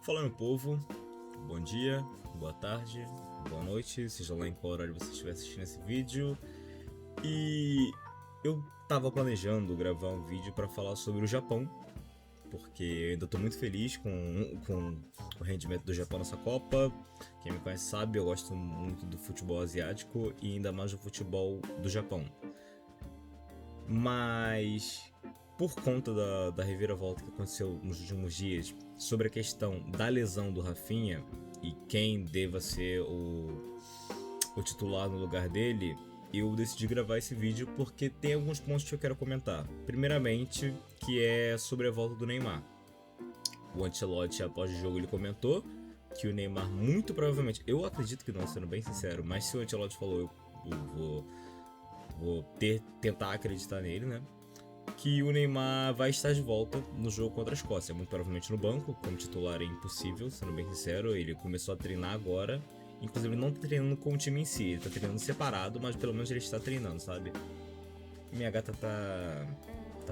Fala, meu povo, bom dia, boa tarde, boa noite, seja lá em qual horário você estiver assistindo esse vídeo. E eu tava planejando gravar um vídeo para falar sobre o Japão, porque eu ainda tô muito feliz com o rendimento do Japão nessa Copa. Quem me conhece sabe, eu gosto muito do futebol asiático e ainda mais do futebol do Japão. Mas por conta da reviravolta que aconteceu nos últimos dias sobre a questão da lesão do Rafinha e quem deva ser o titular no lugar dele, eu decidi gravar esse vídeo porque tem alguns pontos que eu quero comentar. Primeiramente, que é sobre a volta do Neymar. O Ancelotti, após o jogo, ele comentou que o Neymar muito provavelmente, eu acredito que não, sendo bem sincero, mas se o Ancelotti falou, eu vou tentar acreditar nele, né? Que o Neymar vai estar de volta no jogo contra a Escócia, muito provavelmente no banco, como titular é impossível, sendo bem sincero. Ele começou a treinar agora, inclusive ele não tá treinando com o time em si, ele tá treinando separado, mas pelo menos ele está treinando, sabe? Minha gata tá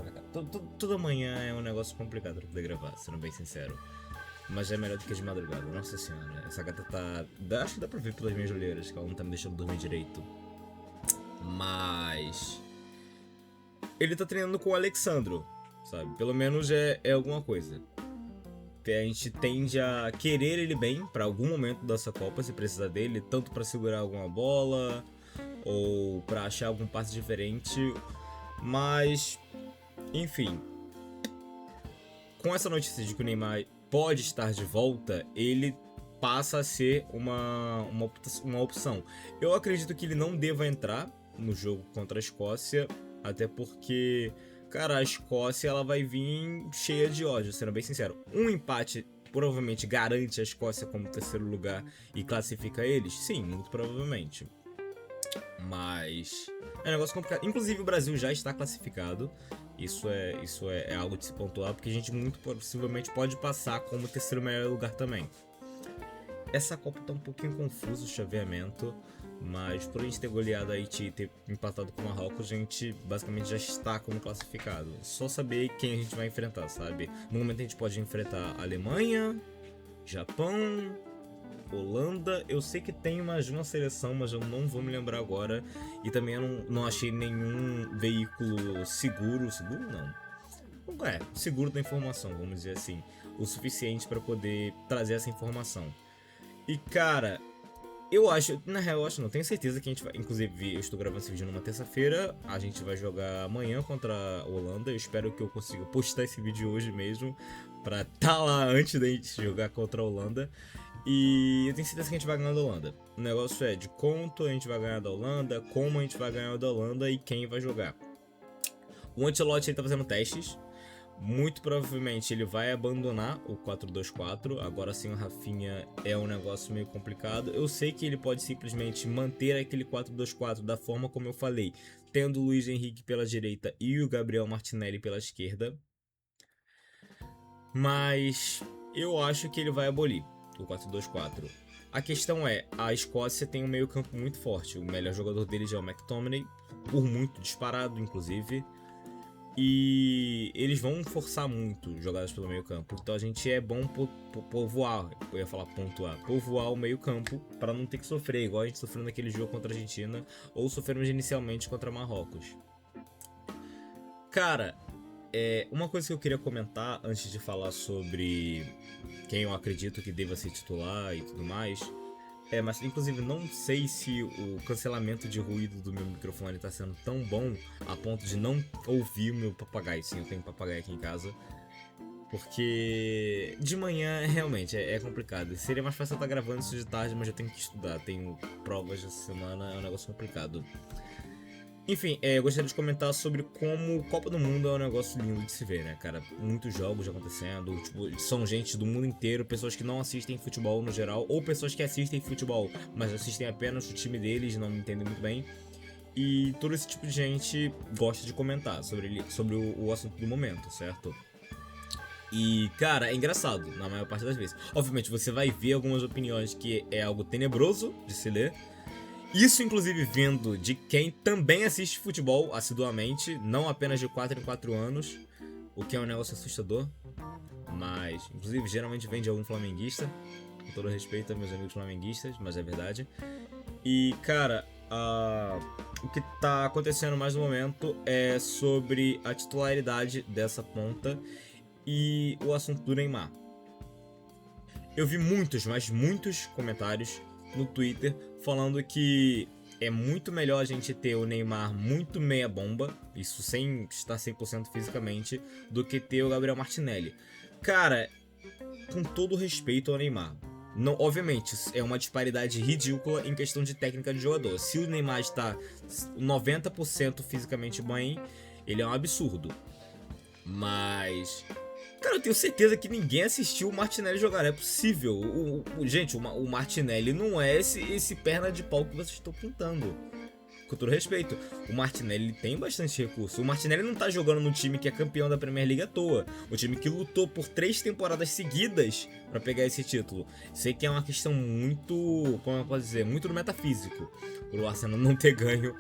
na casa. Toda manhã é um negócio complicado pra poder gravar, sendo bem sincero. Mas é melhor do que de madrugada, nossa senhora. Essa gata tá... acho que dá pra ver pelas minhas olheiras que ela não tá me deixando dormir direito. Mas... ele tá treinando com o Alexandro, sabe? Pelo menos é alguma coisa. Que a gente tende a querer ele bem pra algum momento dessa Copa, se precisar dele, tanto pra segurar alguma bola ou pra achar algum passe diferente. Mas, enfim, com essa notícia de que o Neymar pode estar de volta, ele passa a ser uma opção. Eu acredito que ele não deva entrar no jogo contra a Escócia, até porque, cara, a Escócia ela vai vir cheia de ódio, sendo bem sincero. Um empate provavelmente garante a Escócia como terceiro lugar e classifica eles? Sim, muito provavelmente. Mas é um negócio complicado. Inclusive o Brasil já está classificado. Isso é algo de se pontuar, porque a gente muito possivelmente pode passar como terceiro melhor lugar também. Essa Copa tá um pouquinho confuso o chaveamento, mas por a gente ter goleado a Haiti e ter empatado com o Marrocos, a gente basicamente já está como classificado. Só saber quem a gente vai enfrentar, sabe? No momento a gente pode enfrentar a Alemanha, Japão, Holanda. Eu sei que tem mais de uma seleção, mas eu não vou me lembrar agora. E também eu não achei nenhum veículo seguro não. Seguro da informação, vamos dizer assim, o suficiente para poder trazer essa informação. E cara, eu acho, na real, eu acho não, tenho certeza que a gente vai, inclusive eu estou gravando esse vídeo numa terça-feira, a gente vai jogar amanhã contra a Holanda, eu espero que eu consiga postar esse vídeo hoje mesmo, pra tá lá antes da gente jogar contra a Holanda, e eu tenho certeza que a gente vai ganhar da Holanda. O negócio é de quanto a gente vai ganhar da Holanda, como a gente vai ganhar da Holanda e quem vai jogar. O Ancelotti ele tá fazendo testes. Muito provavelmente ele vai abandonar o 4-2-4. Agora sim o Rafinha é um negócio meio complicado. Eu sei que ele pode simplesmente manter aquele 4-2-4 da forma como eu falei, tendo o Luiz Henrique pela direita e o Gabriel Martinelli pela esquerda. Mas eu acho que ele vai abolir o 4-2-4. A questão é, a Escócia tem um meio campo muito forte. O melhor jogador deles é o McTominay, por muito disparado inclusive. E eles vão forçar muito jogadas pelo meio campo. Então a gente é bom povoar, eu ia falar pontuar, povoar o meio campo para não ter que sofrer, igual a gente sofreu naquele jogo contra a Argentina, ou sofremos inicialmente contra Marrocos. Cara, uma coisa que eu queria comentar antes de falar sobre quem eu acredito que deva ser titular e tudo mais. Mas inclusive não sei se o cancelamento de ruído do meu microfone tá sendo tão bom a ponto de não ouvir o meu papagaio. Sim, eu tenho um papagaio aqui em casa. Porque de manhã realmente é complicado. Seria mais fácil eu estar gravando isso de tarde, mas eu tenho que estudar. Tenho provas essa semana, é um negócio complicado. Enfim, eu gostaria de comentar sobre como Copa do Mundo é um negócio lindo de se ver, né, cara? Muitos jogos acontecendo, tipo, são gente do mundo inteiro, pessoas que não assistem futebol no geral, ou pessoas que assistem futebol, mas assistem apenas o time deles, não me entendem muito bem. E todo esse tipo de gente gosta de comentar sobre o assunto do momento, certo? E, cara, é engraçado, na maior parte das vezes. Obviamente, você vai ver algumas opiniões que é algo tenebroso de se ler. Isso, inclusive, vindo de quem também assiste futebol assiduamente, não apenas de 4 em 4 anos, o que é um negócio assustador. mas, inclusive, geralmente vem de algum flamenguista, com todo respeito a meus amigos flamenguistas, mas é verdade. E, cara, o que tá acontecendo mais no momento é sobre a titularidade dessa ponta e o assunto do Neymar. Eu vi muitos, mas muitos comentários no Twitter falando que é muito melhor a gente ter o Neymar muito meia bomba, isso sem estar 100% fisicamente, do que ter o Gabriel Martinelli. Cara, com todo respeito ao Neymar, não, obviamente, é uma disparidade ridícula em questão de técnica de jogador. Se o Neymar está 90% fisicamente bem, ele é um absurdo. Mas, cara, eu tenho certeza que ninguém assistiu o Martinelli jogar. É possível. Gente, o Martinelli não é esse perna de pau que vocês estão pintando. Com todo respeito, o Martinelli tem bastante recurso. O Martinelli não tá jogando no time que é campeão da Premier League à toa. O time que lutou por 3 temporadas seguidas pra pegar esse título. Sei que é uma questão muito, como eu posso dizer, muito do metafísico, o Arsenal não ter ganho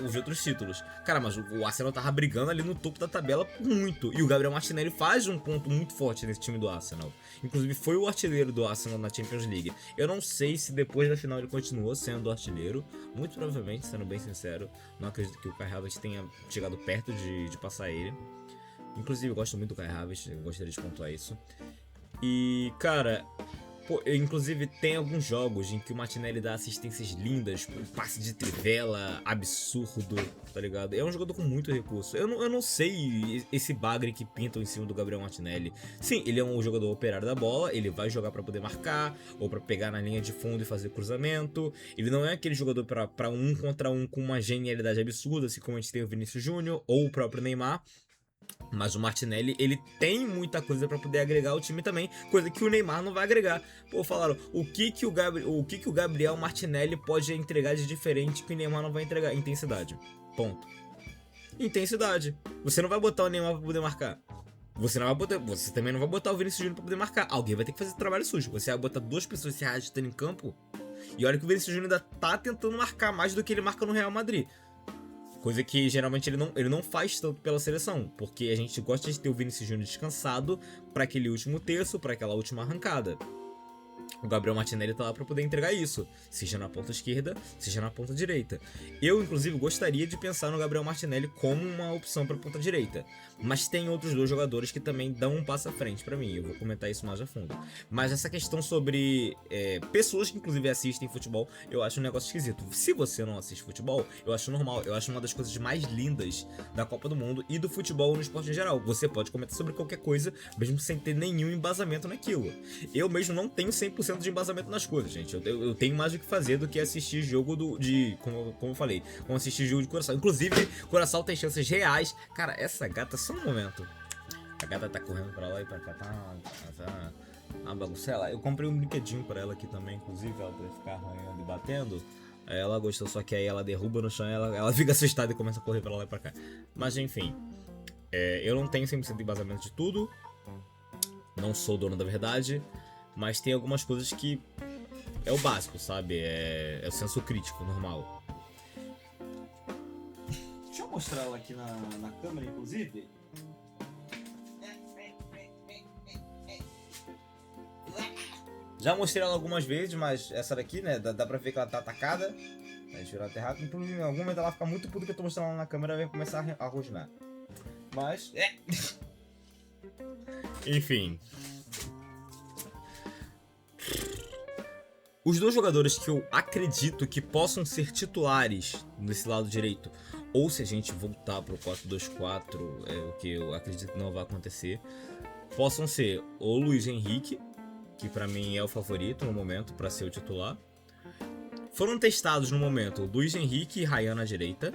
os outros títulos. Cara, mas o Arsenal tava brigando ali no topo da tabela por muito. E o Gabriel Martinelli faz um ponto muito forte nesse time do Arsenal. Inclusive foi o artilheiro do Arsenal na Champions League. Eu não sei se depois da final ele continuou sendo o artilheiro. Muito provavelmente, sendo bem sincero. Não acredito que o Kai Havertz tenha chegado perto de passar ele. Inclusive eu gosto muito do Kai Havertz, eu gostaria de pontuar isso. E, cara, inclusive tem alguns jogos em que o Martinelli dá assistências lindas, um passe de trivela absurdo, tá ligado? É um jogador com muito recurso. Eu não sei esse bagre que pintam em cima do Gabriel Martinelli. Sim, ele é um jogador operário da bola, ele vai jogar pra poder marcar, ou pra pegar na linha de fundo e fazer cruzamento. Ele não é aquele jogador pra 1 contra 1 com uma genialidade absurda, assim como a gente tem o Vinícius Júnior ou o próprio Neymar. Mas o Martinelli, ele tem muita coisa pra poder agregar ao time também, coisa que o Neymar não vai agregar. Pô, falaram, o que o Gabriel Martinelli pode entregar de diferente que o Neymar não vai entregar? Intensidade. Ponto. Intensidade. Você não vai botar o Neymar pra poder marcar. Você também não vai botar o Vinícius Júnior pra poder marcar. Alguém vai ter que fazer trabalho sujo. Você vai botar 2 pessoas se arrastando em campo. E olha que o Vinícius Júnior ainda tá tentando marcar mais do que ele marca no Real Madrid. Coisa que geralmente ele não faz tanto pela seleção, porque a gente gosta de ter o Vinícius Júnior descansado para aquele último terço, para aquela última arrancada. O Gabriel Martinelli tá lá para poder entregar isso, seja na ponta esquerda, seja na ponta direita. Eu, inclusive, gostaria de pensar no Gabriel Martinelli como uma opção para ponta direita, mas tem outros 2 jogadores que também dão um passo à frente para mim. Eu vou comentar isso mais a fundo. Mas essa questão sobre pessoas que inclusive assistem futebol, eu acho um negócio esquisito. Se você não assiste futebol, eu acho normal. Eu acho uma das coisas mais lindas da Copa do Mundo e do futebol no esporte em geral. Você pode comentar sobre qualquer coisa, mesmo sem ter nenhum embasamento naquilo. Eu mesmo não tenho 100% de embasamento nas coisas, gente. Eu tenho mais o que fazer do que assistir jogo como eu falei, como assistir jogo de Curaçao. Inclusive, Curaçao tem chances reais. Cara, essa gata, só um momento. A gata tá correndo pra lá e pra cá, tá uma bagunça. Eu comprei um brinquedinho pra ela aqui também, inclusive, ela pra ficar arranhando e batendo. Aí ela gostou, só que aí ela derruba no chão, ela fica assustada e começa a correr pra lá e pra cá. Mas enfim, eu não tenho 100% de embasamento de tudo. Não sou dono da verdade. Mas tem algumas coisas que é o básico, sabe? É o senso crítico normal. Deixa eu mostrar ela aqui na câmera, inclusive. Já mostrei ela algumas vezes, mas essa daqui, né? Dá pra ver que ela tá atacada. Vai tirar até rápido. Em algum momento ela fica muito puta que eu tô mostrando ela na câmera e vai começar a rosnar. Mas. Enfim. Os 2 jogadores que eu acredito que possam ser titulares nesse lado direito, ou se a gente voltar pro 4-2-4, o que eu acredito que não vai acontecer, possam ser o Luiz Henrique, que pra mim é o favorito no momento para ser o titular. Foram testados no momento o Luiz Henrique e Ryan na direita,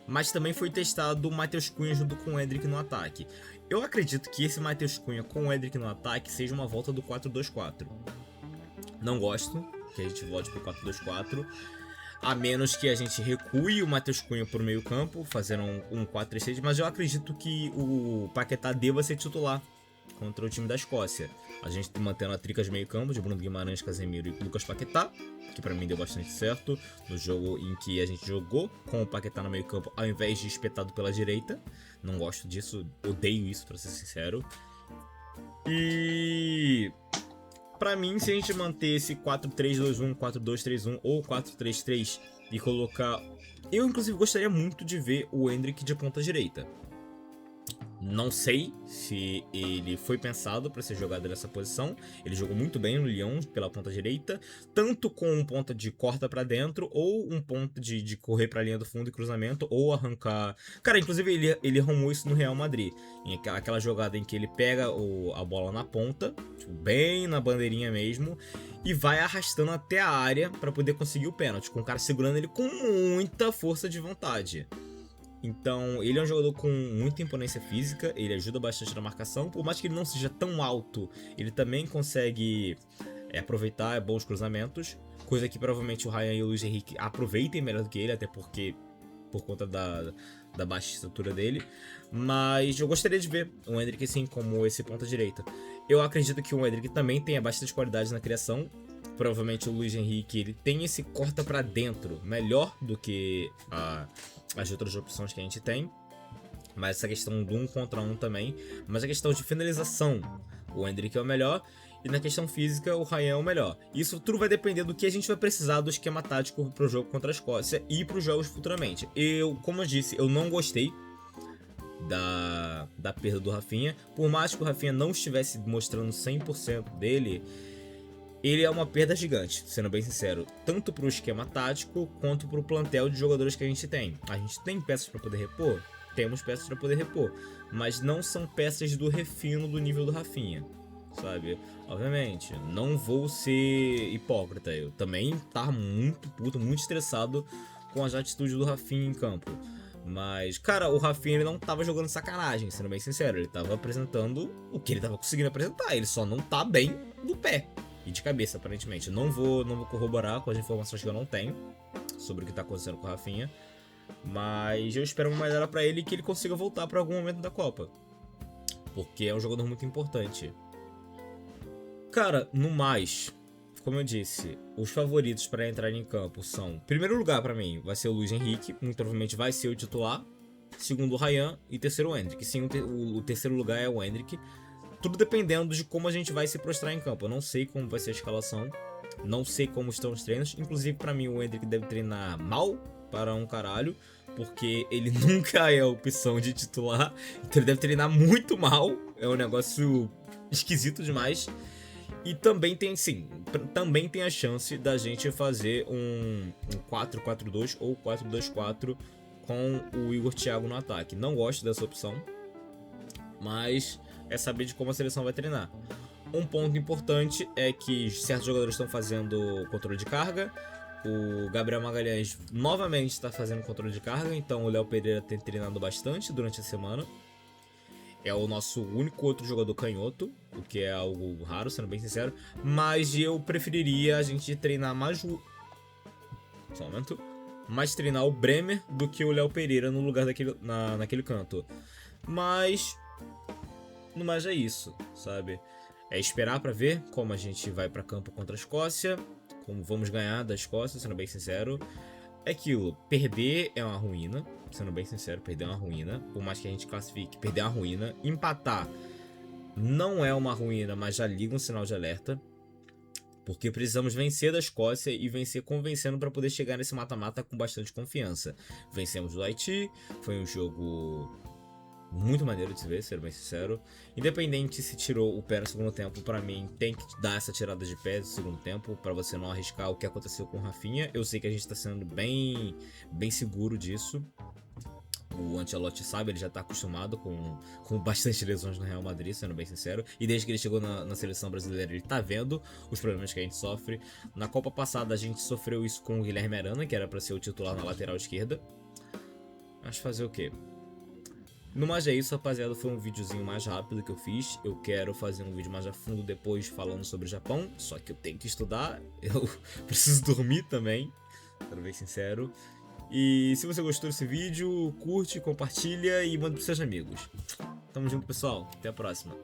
mas também foi testado o Matheus Cunha junto com o Endrick no ataque. Eu acredito que esse Matheus Cunha com o Endrick no ataque seja uma volta do 4-2-4. Não gosto que a gente volte pro 4-2-4, a menos que a gente recue o Matheus Cunha pro meio campo, fazendo um 4-3-3, mas eu acredito que o Paquetá deva ser titular contra o time da Escócia. A gente mantendo a trica de meio campo de Bruno Guimarães, Casemiro e Lucas Paquetá, que pra mim deu bastante certo no jogo em que a gente jogou com o Paquetá no meio campo ao invés de espetado pela direita. Não gosto disso, odeio isso, pra ser sincero. E pra mim, se a gente manter esse 4-3-2-1, 4-2-3-1 ou 4-3-3 e colocar... Eu, inclusive, gostaria muito de ver o Endrick de ponta direita. Não sei se ele foi pensado para ser jogado nessa posição. Ele jogou muito bem no Lyon pela ponta direita, tanto com um ponta de corta para dentro, ou um ponta de correr para a linha do fundo e cruzamento, ou arrancar. Cara, inclusive ele arrumou isso no Real Madrid, em aquela jogada em que ele pega a bola na ponta, tipo, bem na bandeirinha mesmo, e vai arrastando até a área para poder conseguir o pênalti, com o cara segurando ele com muita força de vontade. Então, ele é um jogador com muita imponência física, ele ajuda bastante na marcação, por mais que ele não seja tão alto, ele também consegue aproveitar bons cruzamentos, coisa que provavelmente o Ryan e o Luiz Henrique aproveitem melhor do que ele, até porque por conta da baixa estatura dele. Mas eu gostaria de ver o Endrick assim como esse ponta direita. Eu acredito que o Endrick também tenha bastante qualidade na criação. Provavelmente o Luiz Henrique ele tem esse corta pra dentro melhor do que as outras opções que a gente tem. Mas essa questão do 1 contra 1 também. Mas a questão de finalização, o Endrick é o melhor. E na questão física, o Ryan é o melhor. Isso tudo vai depender do que a gente vai precisar do esquema tático pro jogo contra a Escócia e pros jogos futuramente. Como eu disse, eu não gostei da perda do Rafinha. Por mais que o Rafinha não estivesse mostrando 100% dele, ele é uma perda gigante, sendo bem sincero, tanto pro esquema tático quanto pro plantel de jogadores que a gente tem. A gente tem peças para poder repor? Temos peças para poder repor, mas não são peças do refino do nível do Rafinha, sabe? Obviamente, não vou ser hipócrita, eu também tava muito puto, muito estressado com as atitudes do Rafinha em campo. Mas, cara, o Rafinha ele não tava jogando sacanagem, sendo bem sincero, ele tava apresentando o que ele tava conseguindo apresentar, ele só não tá bem do pé. E de cabeça, aparentemente. Não vou corroborar com as informações que eu não tenho sobre o que tá acontecendo com o Rafinha. Mas eu espero uma melhora pra ele e que ele consiga voltar pra algum momento da Copa. Porque é um jogador muito importante. Cara, no mais, como eu disse, os favoritos pra entrar em campo são... Em primeiro lugar pra mim vai ser o Luiz Henrique. Muito provavelmente vai ser o titular. Segundo, o Ryan. E terceiro, o Endrick. Sim, o terceiro lugar é o Endrick. Tudo dependendo de como a gente vai se prostrar em campo. Eu não sei como vai ser a escalação. Não sei como estão os treinos. Inclusive, pra mim, o Endrick deve treinar mal para um caralho. Porque ele nunca é a opção de titular. Então ele deve treinar muito mal. É um negócio esquisito demais. E também tem, sim, também tem a chance da gente fazer um 4-4-2 ou 4-2-4 com o Igor Thiago no ataque. Não gosto dessa opção. Mas... é saber de como a seleção vai treinar. Um ponto importante é que certos jogadores estão fazendo controle de carga. O Gabriel Magalhães novamente está fazendo controle de carga, então o Léo Pereira tem treinado bastante durante a semana. É o nosso único outro jogador canhoto, o que é algo raro, sendo bem sincero. Mas eu preferiria a gente treinar mais só um momento. Mais treinar o Bremer do que o Léo Pereira no lugar naquele canto. Mas... no mais é isso, sabe? É esperar pra ver como a gente vai pra campo contra a Escócia, como vamos ganhar da Escócia, sendo bem sincero. É aquilo, perder é uma ruína, sendo bem sincero, perder é uma ruína. Por mais que a gente classifique, perder é uma ruína. Empatar não é uma ruína, mas já liga um sinal de alerta. Porque precisamos vencer da Escócia e vencer convencendo para poder chegar nesse mata-mata com bastante confiança. Vencemos do Haiti, foi um jogo... muito maneiro de se ver, ser bem sincero. Independente se tirou o pé no segundo tempo, pra mim tem que dar essa tirada de pé no segundo tempo, pra você não arriscar o que aconteceu com o Rafinha. Eu sei que a gente tá sendo bem seguro disso. O Ancelotti sabe, ele já tá acostumado com bastante lesões no Real Madrid, sendo bem sincero. E desde que ele chegou na seleção brasileira, ele tá vendo os problemas que a gente sofre. Na Copa passada, a gente sofreu isso com o Guilherme Arana, que era pra ser o titular na lateral esquerda. Mas fazer o quê? No mais é isso, rapaziada, foi um videozinho mais rápido que eu fiz. Eu quero fazer um vídeo mais a fundo depois falando sobre o Japão, só que eu tenho que estudar, eu preciso dormir também, pra ser sincero. E se você gostou desse vídeo, curte, compartilha e manda pros seus amigos. Tamo junto, pessoal, até a próxima.